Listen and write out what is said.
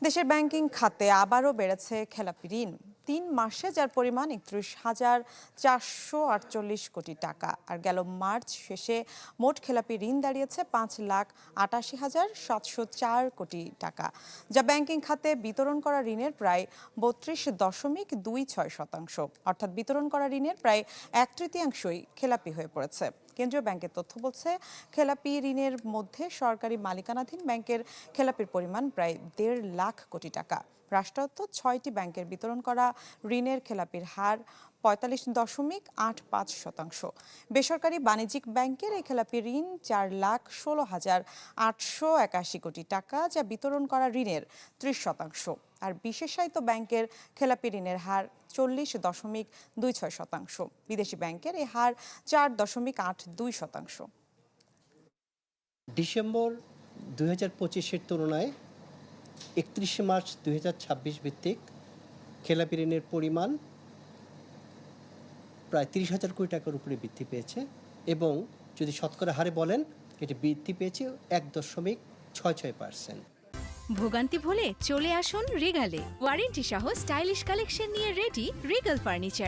দেশের ব্যাংকিং খাতে আবারও বেড়েছে খেলাপি ঋণ। ৩ মাসে যার পরিমাণ ৩১,৪৪৮ কোটি টাকা। আর গেল মার্চ শেষে মোট খেলাপি ঋণ দাঁড়িয়েছে ৫,৮৮,৭০৪ কোটি টাকা, যা ব্যাংকিং খাতে বিতরণ করা ঋণের প্রায় ৩২.26%। অর্থাৎ বিতরণ করা ঋণের প্রায় ১/৩ খেলাপি হয়ে পড়েছে। কেন্দ্রীয় ব্যাংকের তথ্য বলছে, খেলাপি ঋণের মধ্যে সরকারি মালিকানাধীন ব্যাংকের খেলাপির পরিমাণ প্রায় ১.৫ লাখ কোটি টাকা। রাষ্ট্রায়ত্ত ৬টি ব্যাংকের বিতরণ করা ঋণের খেলাপির হার ৪৫.৮৫%। বেসরকারি বাণিজ্যিক ব্যাংকের এই খেলাপি ঋণ ৪,১৬,৮৮১ কোটি টাকা, যা বিতরণ করা ঋণের ৩০%। আর বিশেষায়িত ব্যাংকের খেলাপি ঋণের হার ৪০.২৬%। বিদেশি ব্যাংকের এই হার ৪.৮২%। ডিসেম্বর ২০২৫-এর তুলনায় ৩১ মার্চ ২০২৬ ভিত্তিক খেলাপি ঋণের পরিমাণ প্রায় ৩০,০০০ কোটি টাকার উপরে বৃদ্ধি পেয়েছে এবং যদি শতকরা হারে বলেন, এটি বৃদ্ধি পেয়েছে ১.৬৬%। ভোগান্তি ভুলে চলে আসুন রিগালে। ওয়ারেন্টি সহ স্টাইলিশ কালেকশন নিয়ে রেডি রিগাল ফার্নিচার।